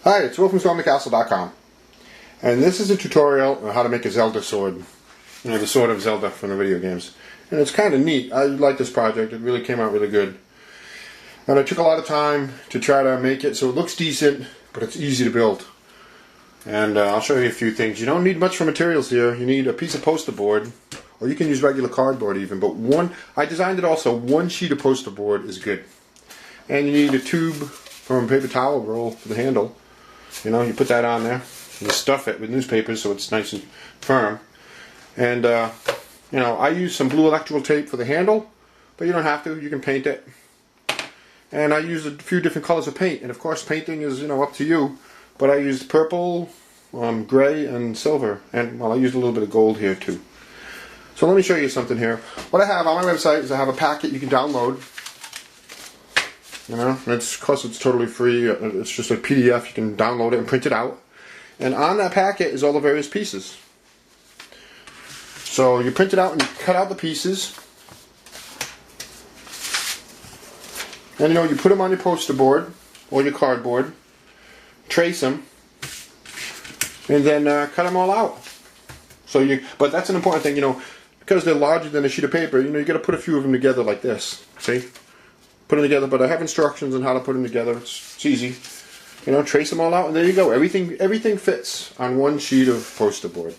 Hi, it's Will from StormTheCastle.com, and this is a tutorial on how to make a Zelda sword. You know, the Sword of Zelda from the video games. And it's kind of neat. I like this project. It really came out really good. And I took a lot of time to try to make it so it looks decent, but it's easy to build. And I'll show you a few things. You don't need much for materials here. You need a piece of poster board, or you can use regular cardboard even. But I designed it also, one sheet of poster board is good. And you need a tube from a paper towel roll for the handle. You know, you put that on there, and you stuff it with newspaper so it's nice and firm. And, you know, I use some blue electrical tape for the handle, but you don't have to, you can paint it. And I use a few different colors of paint, and of course painting is, you know, up to you. But I used purple, gray, and silver, and, well, I used a little bit of gold here too. So let me show you something here. What I have on my website is I have a packet you can download. You know, of course it's totally free. It's just a PDF. You can download it and print it out. And on that packet is all the various pieces. So you print it out and you cut out the pieces. And you know, you put them on your poster board or your cardboard. Trace them. And then cut them all out. But that's an important thing, you know, because they're larger than a sheet of paper. You know, you got to put a few of them together like this. See? Put them together, but I have instructions on how to put them together. It's easy. You know, trace them all out, and there you go. Everything fits on one sheet of poster board.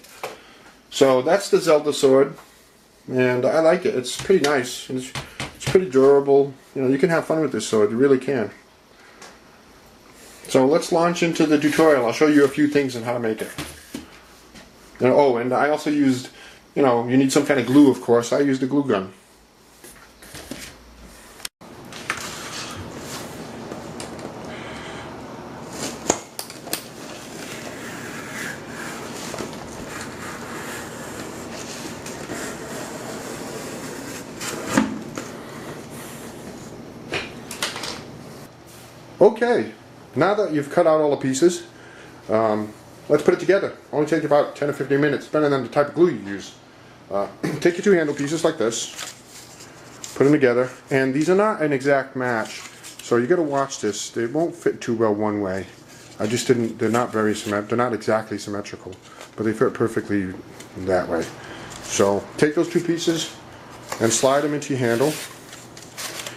So that's the Zelda sword, and I like it. It's pretty nice. It's pretty durable. You know, you can have fun with this sword. You really can. So let's launch into the tutorial. I'll show you a few things on how to make it. And, oh, and I also used, you know, you need some kind of glue, of course. I used a glue gun. Okay, now that you've cut out all the pieces, let's put it together. Only take about 10 or 15 minutes, depending on the type of glue you use. Take your two handle pieces like this, put them together, and these are not an exact match, so you got to watch this. They won't fit too well one way. They're not they're not exactly symmetrical, but they fit perfectly that way. So take those two pieces and slide them into your handle.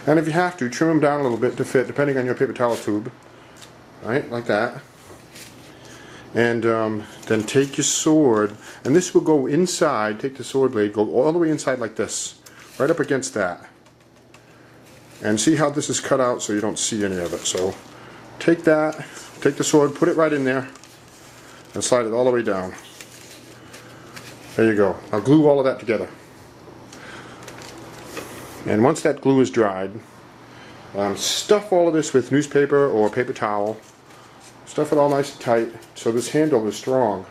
And if you have to, trim them down a little bit to fit, depending on your paper towel tube. Right, like that. And then take your sword, and this will go inside, take the sword blade, go all the way inside like this, right up against that. And see how this is cut out so you don't see any of it. So take that, take the sword, put it right in there, and slide it all the way down. There you go. I'll glue all of that together. And once that glue is dried, stuff all of this with newspaper or paper towel. Stuff it all nice and tight so this handle is strong.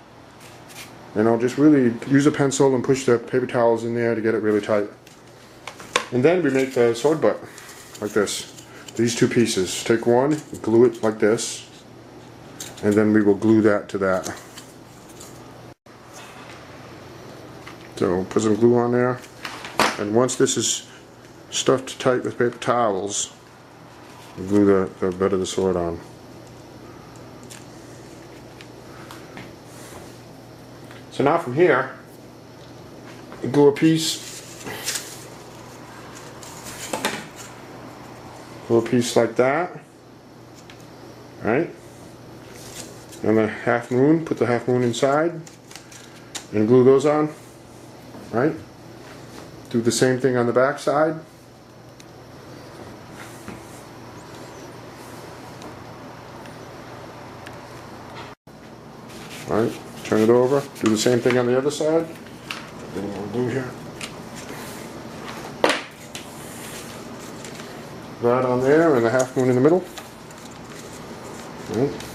And I'll just really use a pencil and push the paper towels in there to get it really tight. And then we make the sword butt like this. These two pieces. Take one, glue it like this, and then we will glue that to that. So put some glue on there, and once this is stuffed tight with paper towels, glue the butt of the sword on. So now from here, you glue a piece like that, right? And the half moon, put the half moon inside, and glue those on, right? Do the same thing on the back side. Alright, turn it over, do the same thing on the other side. Then we'll do here. That on there and the half moon in the middle. Right.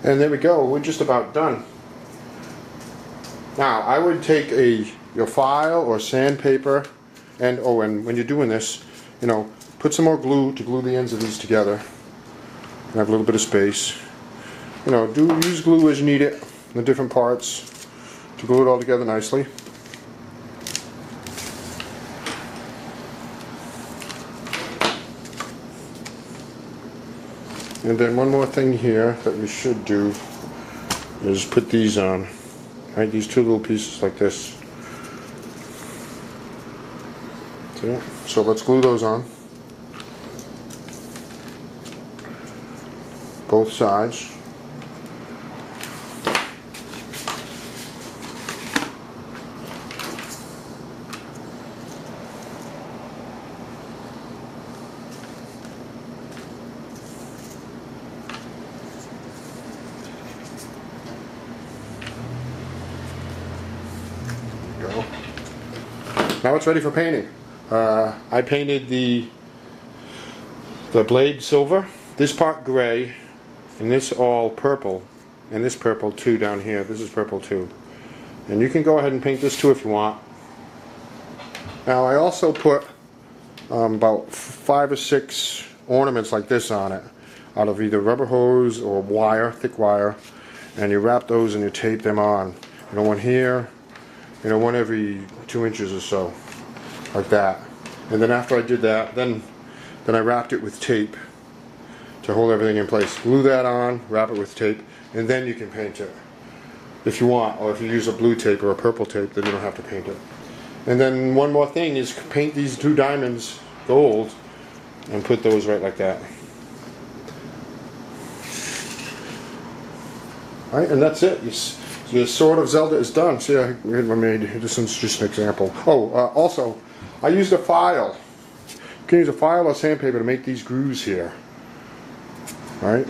And there we go, we're just about done. Now, I would take a your file or sandpaper, and when you're doing this, you know, put some more glue to glue the ends of these together. And have a little bit of space. You know, use glue as you need it, the different parts, to glue it all together nicely. And then one more thing here that we should do is put these on. Right, these two little pieces like this. See? So let's glue those on. Both sides. Go. Now it's ready for painting. I painted the blade silver, this part gray, and this all purple, and this purple too down here. This is purple too. And you can go ahead and paint this too if you want. Now I also put about 5 or 6 ornaments like this on it, out of either rubber hose or wire, thick wire, and you wrap those and you tape them on. You know, one here, you know, one every 2 inches or so, like that. And then after I did that, then I wrapped it with tape to hold everything in place. Glue that on, wrap it with tape, and then you can paint it if you want. Or if you use a blue tape or a purple tape, then you don't have to paint it. And then one more thing is paint these 2 diamonds gold and put those right like that. Alright, and that's it. Your Sword of Zelda is done. See, I made this one's just an example. Oh, also, I used a file. You can use a file or sandpaper to make these grooves here. Right?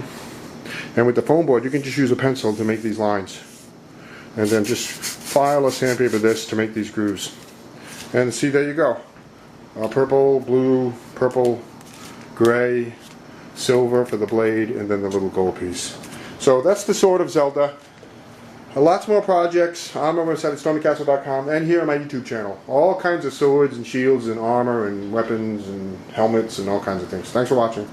And with the foam board, you can just use a pencil to make these lines. And then just file or sandpaper this to make these grooves. And see, there you go. Purple, blue, purple, gray, silver for the blade, and then the little gold piece. So that's the Sword of Zelda. Lots more projects. I'm over at StormyCastle.com and here on my YouTube channel. All kinds of swords and shields and armor and weapons and helmets and all kinds of things. Thanks for watching.